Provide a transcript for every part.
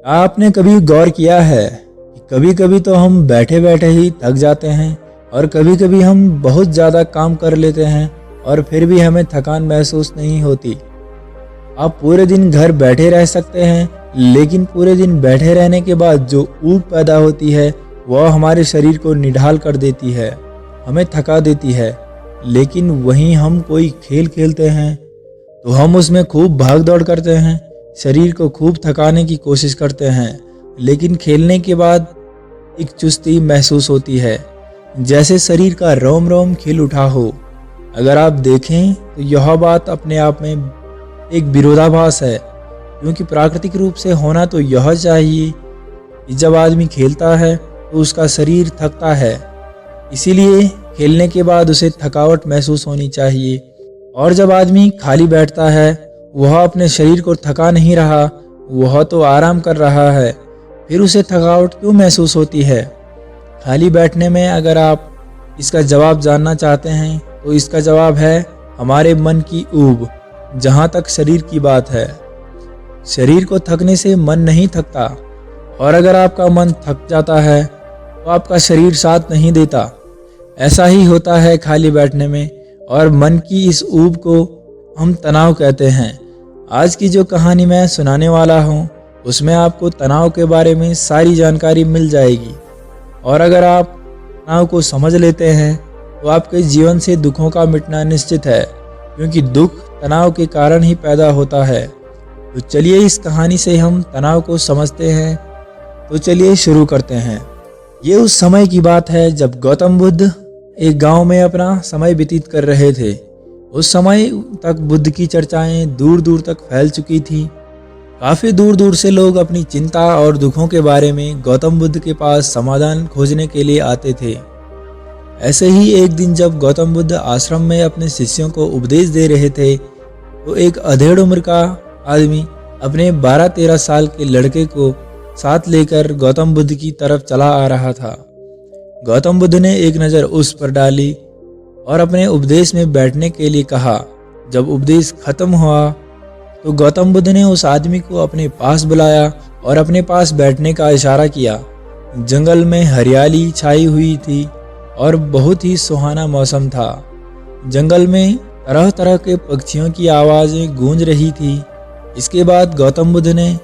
आपने कभी गौर किया है कि कभी कभी तो हम बैठे बैठे ही थक जाते हैं और कभी कभी हम बहुत ज़्यादा काम कर लेते हैं और फिर भी हमें थकान महसूस नहीं होती। आप पूरे दिन घर बैठे रह सकते हैं, लेकिन पूरे दिन बैठे रहने के बाद जो ऊब पैदा होती है वह हमारे शरीर को निढाल कर देती है, हमें थका देती है। लेकिन वहीं हम कोई खेल खेलते हैं तो हम उसमें खूब भाग दौड़ करते हैं, शरीर को खूब थकाने की कोशिश करते हैं, लेकिन खेलने के बाद एक चुस्ती महसूस होती है, जैसे शरीर का रोम रोम खिल उठा हो। अगर आप देखें तो यह बात अपने आप में एक विरोधाभास है, क्योंकि प्राकृतिक रूप से होना तो यह चाहिए कि जब आदमी खेलता है तो उसका शरीर थकता है, इसीलिए खेलने के बाद उसे थकावट महसूस होनी चाहिए। और जब आदमी खाली बैठता है वह अपने शरीर को थका नहीं रहा, वह तो आराम कर रहा है, फिर उसे थकावट क्यों महसूस होती है? खाली बैठने में अगर आप इसका जवाब जानना चाहते हैं तो इसका जवाब है हमारे मन की ऊब। जहाँ तक शरीर की बात है, शरीर को थकने से मन नहीं थकता, और अगर आपका मन थक जाता है तो आपका शरीर साथ नहीं देता। ऐसा ही होता है खाली बैठने में, और मन की इस ऊब को हम तनाव कहते हैं। आज की जो कहानी मैं सुनाने वाला हूँ उसमें आपको तनाव के बारे में सारी जानकारी मिल जाएगी, और अगर आप तनाव को समझ लेते हैं तो आपके जीवन से दुखों का मिटना निश्चित है, क्योंकि दुख तनाव के कारण ही पैदा होता है। तो चलिए इस कहानी से हम तनाव को समझते हैं। तो चलिए शुरू करते हैं। ये उस समय की बात है जब गौतम बुद्ध एक गांव में अपना समय व्यतीत कर रहे थे। उस समय तक बुद्ध की चर्चाएं दूर दूर तक फैल चुकी थी। काफ़ी दूर दूर से लोग अपनी चिंता और दुखों के बारे में गौतम बुद्ध के पास समाधान खोजने के लिए आते थे। ऐसे ही एक दिन जब गौतम बुद्ध आश्रम में अपने शिष्यों को उपदेश दे रहे थे तो एक अधेड़ उम्र का आदमी अपने 12-13 साल के लड़के को साथ लेकर गौतम बुद्ध की तरफ चला आ रहा था। गौतम बुद्ध ने एक नज़र उस पर डाली और अपने उपदेश में बैठने के लिए कहा। जब उपदेश खत्म हुआ तो गौतम बुद्ध ने उस आदमी को अपने पास बुलाया और अपने पास बैठने का इशारा किया। जंगल में हरियाली छाई हुई थी और बहुत ही सुहाना मौसम था। जंगल में तरह तरह के पक्षियों की आवाज़ें गूंज रही थी। इसके बाद गौतम बुद्ध ने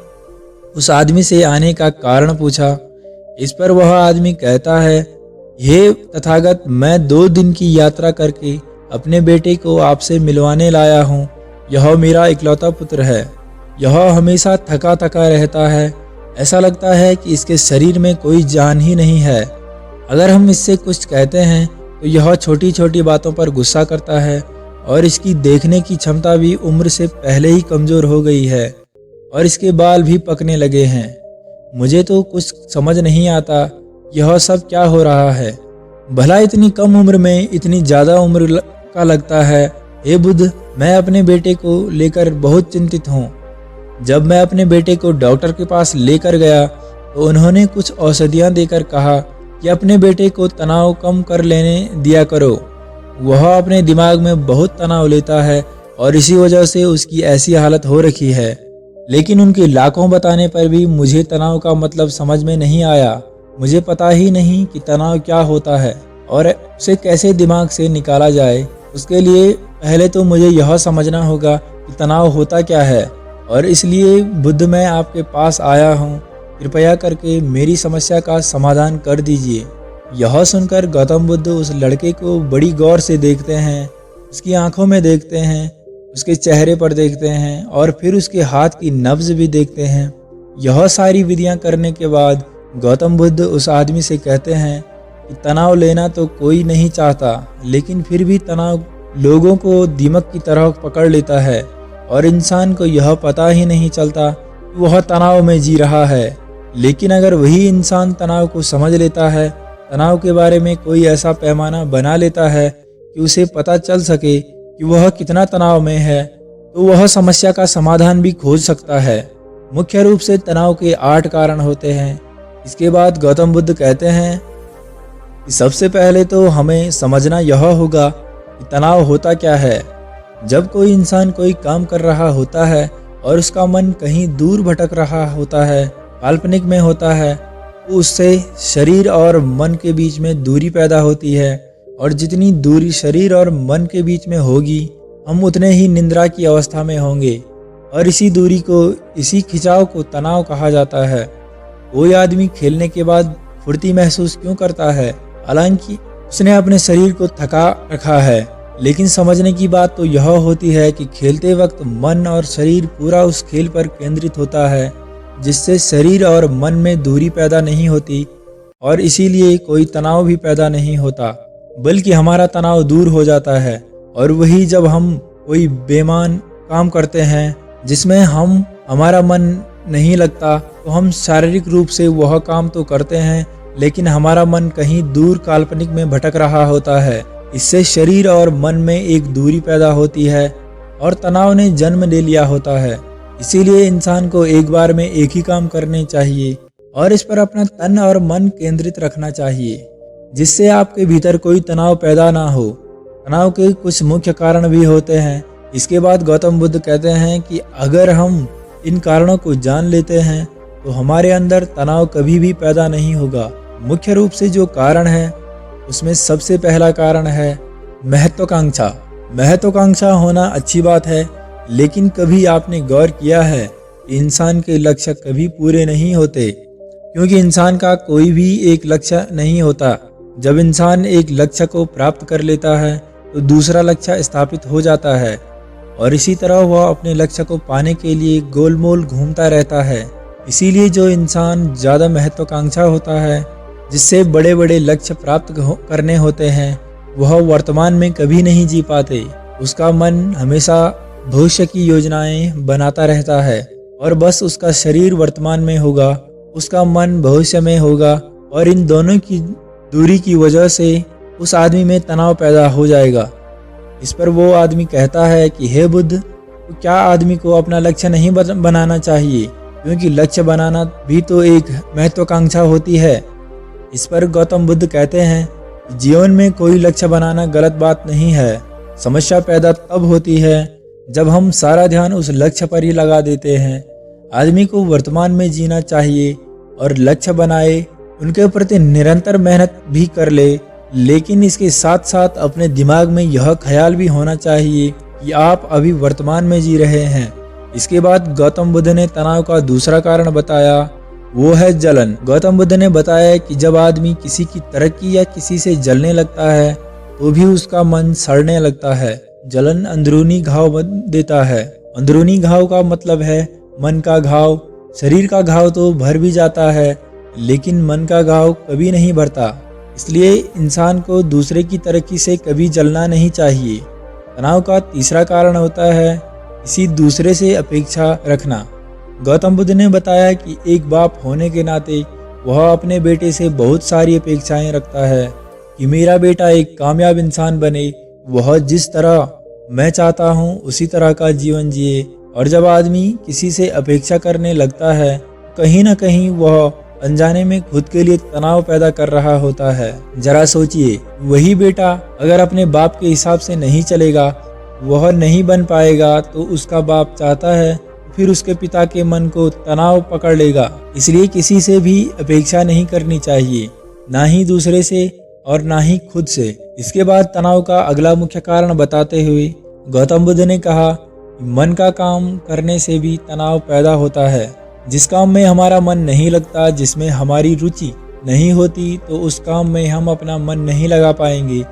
उस आदमी से आने का कारण पूछा। इस पर वह आदमी कहता है, हे तथागत, मैं 2 दिन की यात्रा करके अपने बेटे को आपसे मिलवाने लाया हूँ। यह मेरा इकलौता पुत्र है। यह हमेशा थका थका रहता है, ऐसा लगता है कि इसके शरीर में कोई जान ही नहीं है। अगर हम इससे कुछ कहते हैं तो यह छोटी छोटी बातों पर गुस्सा करता है, और इसकी देखने की क्षमता भी उम्र से पहले ही कमज़ोर हो गई है और इसके बाल भी पकने लगे हैं। मुझे तो कुछ समझ नहीं आता यह सब क्या हो रहा है। भला इतनी कम उम्र में इतनी ज़्यादा उम्र का लगता है। हे बुद्ध, मैं अपने बेटे को लेकर बहुत चिंतित हूँ। जब मैं अपने बेटे को डॉक्टर के पास लेकर गया तो उन्होंने कुछ औषधियाँ देकर कहा कि अपने बेटे को तनाव कम कर लेने दिया करो। वह अपने दिमाग में बहुत तनाव लेता है और इसी वजह से उसकी ऐसी हालत हो रखी है। लेकिन उनके लाखों बताने पर भी मुझे तनाव का मतलब समझ में नहीं आया। मुझे पता ही नहीं कि तनाव क्या होता है और उसे कैसे दिमाग से निकाला जाए। उसके लिए पहले तो मुझे यह समझना होगा कि तनाव होता क्या है, और इसलिए बुद्ध मैं आपके पास आया हूँ। कृपया करके मेरी समस्या का समाधान कर दीजिए। यह सुनकर गौतम बुद्ध उस लड़के को बड़ी गौर से देखते हैं, उसकी आंखों में देखते हैं, उसके चेहरे पर देखते हैं और फिर उसके हाथ की नब्ज भी देखते हैं। यह सारी विधियां करने के बाद गौतम बुद्ध उस आदमी से कहते हैं कि तनाव लेना तो कोई नहीं चाहता, लेकिन फिर भी तनाव लोगों को दीमक की तरह पकड़ लेता है और इंसान को यह पता ही नहीं चलता कि वह तनाव में जी रहा है। लेकिन अगर वही इंसान तनाव को समझ लेता है, तनाव के बारे में कोई ऐसा पैमाना बना लेता है कि उसे पता चल सके कि वह कितना तनाव में है, तो वह समस्या का समाधान भी खोज सकता है। मुख्य रूप से तनाव के 8 कारण होते हैं। इसके बाद गौतम बुद्ध कहते हैं कि सबसे पहले तो हमें समझना यह होगा कि तनाव होता क्या है। जब कोई इंसान कोई काम कर रहा होता है और उसका मन कहीं दूर भटक रहा होता है काल्पनिक में होता है तो उससे शरीर और मन के बीच में दूरी पैदा होती है, और जितनी दूरी शरीर और मन के बीच में होगी हम उतने ही निद्रा की अवस्था में होंगे, और इसी खिंचाव को तनाव कहा जाता है। कोई आदमी खेलने के बाद फुर्ती महसूस क्यों करता है, हालांकि उसने अपने शरीर को थका रखा है, लेकिन समझने की बात तो यह होती है कि खेलते वक्त मन और शरीर पूरा उस खेल पर केंद्रित होता है, जिससे शरीर और मन में दूरी पैदा नहीं होती और इसीलिए कोई तनाव भी पैदा नहीं होता, बल्कि हमारा तनाव दूर हो जाता है। और वही जब हम कोई बेईमान काम करते हैं जिसमें हमारा मन नहीं लगता, तो हम शारीरिक रूप से वह काम तो करते हैं, लेकिन हमारा मन कहीं दूर काल्पनिक में भटक रहा होता है। इससे शरीर और मन में एक दूरी पैदा होती है और तनाव ने जन्म ले लिया होता है। इसीलिए इंसान को एक बार में एक ही काम करने चाहिए और इस पर अपना तन और मन केंद्रित रखना चाहिए, जिससे आपके भीतर कोई तनाव पैदा ना हो। तनाव के कुछ मुख्य कारण भी होते हैं। इसके बाद गौतम बुद्ध कहते हैं कि अगर हम इन कारणों को जान लेते हैं तो हमारे अंदर तनाव कभी भी पैदा नहीं होगा। मुख्य रूप से जो कारण है उसमें सबसे पहला कारण है महत्वाकांक्षा। महत्वाकांक्षा होना अच्छी बात है, लेकिन कभी आपने गौर किया है कि इंसान के लक्ष्य कभी पूरे नहीं होते, क्योंकि इंसान का कोई भी एक लक्ष्य नहीं होता। जब इंसान एक लक्ष्य को प्राप्त कर लेता है तो दूसरा लक्ष्य स्थापित हो जाता है, और इसी तरह वह अपने लक्ष्य को पाने के लिए गोलमोल घूमता रहता है। इसीलिए जो इंसान ज़्यादा महत्वाकांक्षा होता है, जिससे बड़े बड़े लक्ष्य प्राप्त करने होते हैं, वह वर्तमान में कभी नहीं जी पाते। उसका मन हमेशा भविष्य की योजनाएं बनाता रहता है, और बस उसका शरीर वर्तमान में होगा, उसका मन भविष्य में होगा, और इन दोनों की दूरी की वजह से उस आदमी में तनाव पैदा हो जाएगा। इस पर वो आदमी कहता है कि हे बुद्ध, तो क्या आदमी को अपना लक्ष्य नहीं बनाना चाहिए, क्योंकि लक्ष्य बनाना भी तो एक महत्वाकांक्षा होती है। इस पर गौतम बुद्ध कहते हैं जीवन में कोई लक्ष्य बनाना गलत बात नहीं है। समस्या पैदा तब होती है जब हम सारा ध्यान उस लक्ष्य पर ही लगा देते हैं। आदमी को वर्तमान में जीना चाहिए और लक्ष्य बनाए, उनके प्रति निरंतर मेहनत भी कर ले, लेकिन इसके साथ साथ अपने दिमाग में यह ख्याल भी होना चाहिए कि आप अभी वर्तमान में जी रहे हैं। इसके बाद गौतम बुद्ध ने तनाव का दूसरा कारण बताया, वो है जलन। गौतम बुद्ध ने बताया कि जब आदमी किसी की तरक्की या किसी से जलने लगता है तो भी उसका मन सड़ने लगता है। जलन अंदरूनी घाव देता है। अंदरूनी घाव का मतलब है मन का घाव। शरीर का घाव तो भर भी जाता है, लेकिन मन का घाव कभी नहीं भरता। इसलिए इंसान को दूसरे की तरक्की से कभी जलना नहीं चाहिए। तनाव का तीसरा कारण होता है किसी दूसरे से अपेक्षा रखना। गौतम बुद्ध ने बताया कि एक बाप होने के नाते वह अपने बेटे से बहुत सारी अपेक्षाएं रखता है कि मेरा बेटा एक कामयाब इंसान बने, वह जिस तरह मैं चाहता हूँ उसी तरह का जीवन जिए। और जब आदमी किसी से अपेक्षा करने लगता है, कहीं ना कहीं वह अनजाने में खुद के लिए तनाव पैदा कर रहा होता है। जरा सोचिए, वही बेटा अगर अपने बाप के हिसाब से नहीं चलेगा, वह नहीं बन पाएगा, तो उसका बाप चाहता है फिर उसके पिता के मन को तनाव पकड़ लेगा। इसलिए किसी से भी अपेक्षा नहीं करनी चाहिए, ना ही दूसरे से और ना ही खुद से। इसके बाद तनाव का अगला मुख्य कारण बताते हुए गौतम बुद्ध ने कहा, मन का काम करने से भी तनाव पैदा होता है। जिस काम में हमारा मन नहीं लगता, जिसमें हमारी रुचि नहीं होती, तो उस काम में हम अपना मन नहीं लगा पाएंगे।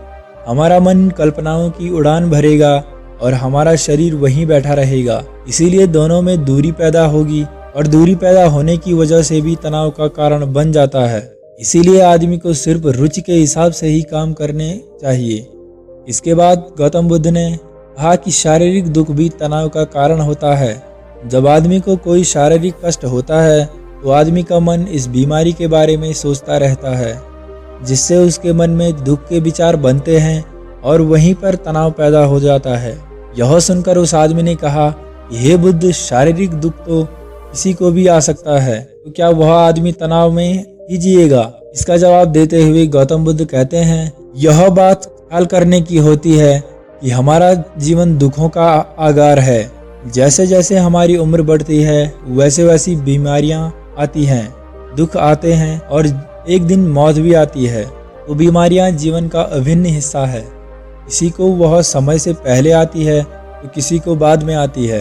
हमारा मन कल्पनाओं की उड़ान भरेगा और हमारा शरीर वहीं बैठा रहेगा। इसीलिए दोनों में दूरी पैदा होगी, और दूरी पैदा होने की वजह से भी तनाव का कारण बन जाता है। इसीलिए आदमी को सिर्फ रुचि के हिसाब से ही काम करने चाहिए। इसके बाद गौतम बुद्ध ने कहा कि शारीरिक दुख भी तनाव का कारण होता है। जब आदमी को कोई शारीरिक कष्ट होता है तो आदमी का मन इस बीमारी के बारे में सोचता रहता है, जिससे उसके मन में दुख के विचार बनते हैं और वहीं पर तनाव पैदा हो जाता है। यह सुनकर उस आदमी ने कहा, हे बुद्ध, शारीरिक दुख तो किसी को भी आ सकता है, तो क्या वह आदमी तनाव में ही जिएगा? इसका जवाब देते हुए गौतम बुद्ध कहते हैं, यह बात ख्याल करने की होती है कि हमारा जीवन दुखों का आगार है। जैसे जैसे हमारी उम्र बढ़ती है, वैसे वैसी बीमारियां आती हैं, दुख आते हैं और एक दिन मौत भी आती है। तो बीमारियां जीवन का अभिन्न हिस्सा है। किसी को वह समय से पहले आती है तो किसी को बाद में आती है।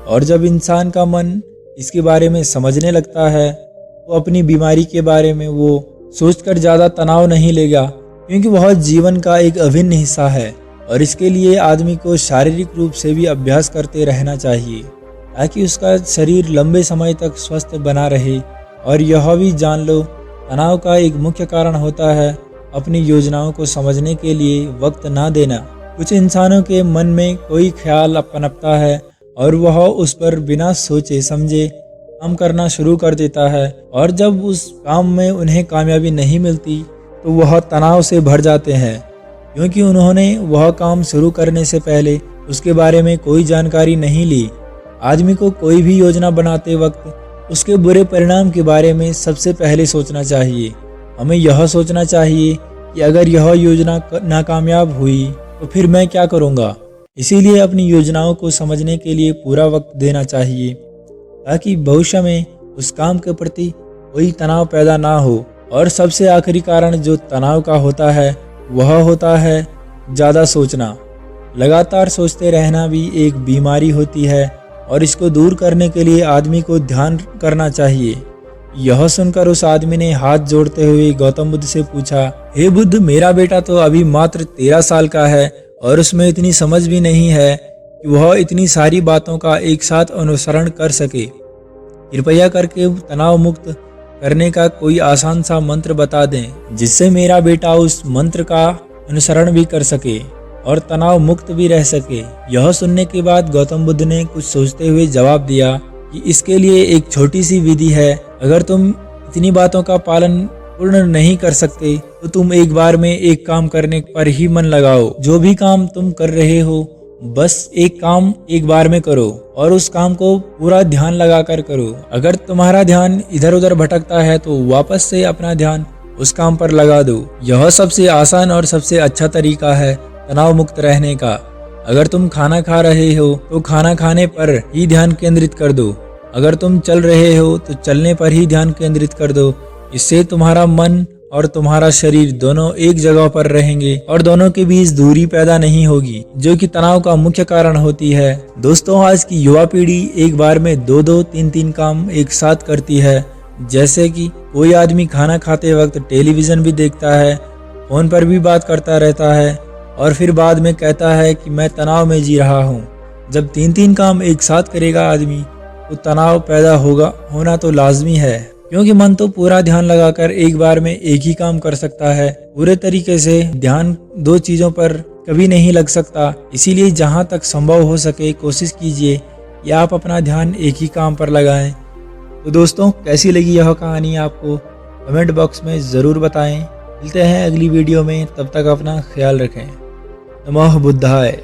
और जब इंसान का मन इसके बारे में समझने लगता है तो अपनी बीमारी के बारे में वो सोचकर ज़्यादा तनाव नहीं लेगा, क्योंकि वह जीवन का एक अभिन्न हिस्सा है। और इसके लिए आदमी को शारीरिक रूप से भी अभ्यास करते रहना चाहिए ताकि उसका शरीर लंबे समय तक स्वस्थ बना रहे। और यह भी जान लो, तनाव का एक मुख्य कारण होता है अपनी योजनाओं को समझने के लिए वक्त ना देना। कुछ इंसानों के मन में कोई ख्याल पनपता है और वह उस पर बिना सोचे समझे काम करना शुरू कर देता है, और जब उस काम में उन्हें कामयाबी नहीं मिलती तो वह तनाव से भर जाते हैं, क्योंकि उन्होंने वह काम शुरू करने से पहले उसके बारे में कोई जानकारी नहीं ली। आदमी को कोई भी योजना बनाते वक्त उसके बुरे परिणाम के बारे में सबसे पहले सोचना चाहिए। हमें यह सोचना चाहिए कि अगर यह योजना नाकामयाब हुई तो फिर मैं क्या करूँगा। इसीलिए अपनी योजनाओं को समझने के लिए पूरा वक्त देना चाहिए ताकि भविष्य में उस काम के प्रति कोई तनाव पैदा ना हो। और सबसे आखिरी कारण जो तनाव का होता है वह होता है ज़्यादा सोचना। लगातार सोचते रहना भी एक बीमारी होती है और इसको दूर करने के लिए आदमी को ध्यान करना चाहिए। यह सुनकर उस आदमी ने हाथ जोड़ते हुए गौतम बुद्ध से पूछा, हे बुद्ध, मेरा बेटा तो अभी मात्र 13 साल का है और उसमें इतनी समझ भी नहीं है कि वह इतनी सारी बातों का एक साथ अनुसरण कर सके। कृपया करके तनाव मुक्त करने का कोई आसान सा मंत्र बता दें जिससे मेरा बेटा उस मंत्र का अनुसरण भी कर सके और तनाव मुक्त भी रह सके। यह सुनने के बाद गौतम बुद्ध ने कुछ सोचते हुए जवाब दिया कि इसके लिए एक छोटी सी विधि है। अगर तुम इतनी बातों का पालन पूर्ण नहीं कर सकते तो तुम एक बार में एक काम करने पर ही मन लगाओ। जो भी काम तुम कर रहे हो बस एक काम एक बार में करो और उस काम को पूरा ध्यान लगाकर करो। अगर तुम्हारा ध्यान इधर उधर भटकता है तो वापस से अपना ध्यान उस काम पर लगा दो। यह सबसे आसान और सबसे अच्छा तरीका है तनाव मुक्त रहने का। अगर तुम खाना खा रहे हो तो खाना खाने पर ही ध्यान केंद्रित कर दो। अगर तुम चल रहे हो तो चलने पर ही ध्यान केंद्रित कर दो। इससे तुम्हारा मन और तुम्हारा शरीर दोनों एक जगह पर रहेंगे और दोनों के बीच दूरी पैदा नहीं होगी, जो कि तनाव का मुख्य कारण होती है। दोस्तों, आज की युवा पीढ़ी एक बार में 2-2, 3-3 काम एक साथ करती है। जैसे कि कोई आदमी खाना खाते वक्त टेलीविजन भी देखता है, फोन पर भी बात करता रहता है और फिर बाद में कहता है कि मैं तनाव में जी रहा हूँ। जब 3-3 काम एक साथ करेगा आदमी तो तनाव पैदा होना तो लाजमी है, क्योंकि मन तो पूरा ध्यान लगाकर एक बार में एक ही काम कर सकता है। पूरे तरीके से ध्यान 2 चीज़ों पर कभी नहीं लग सकता। इसीलिए जहाँ तक संभव हो सके कोशिश कीजिए कि आप अपना ध्यान एक ही काम पर लगाएं। तो दोस्तों, कैसी लगी यह कहानी आपको कमेंट बॉक्स में ज़रूर बताएं। मिलते हैं अगली वीडियो में, तब तक अपना ख्याल रखें। नमः बुद्धाय।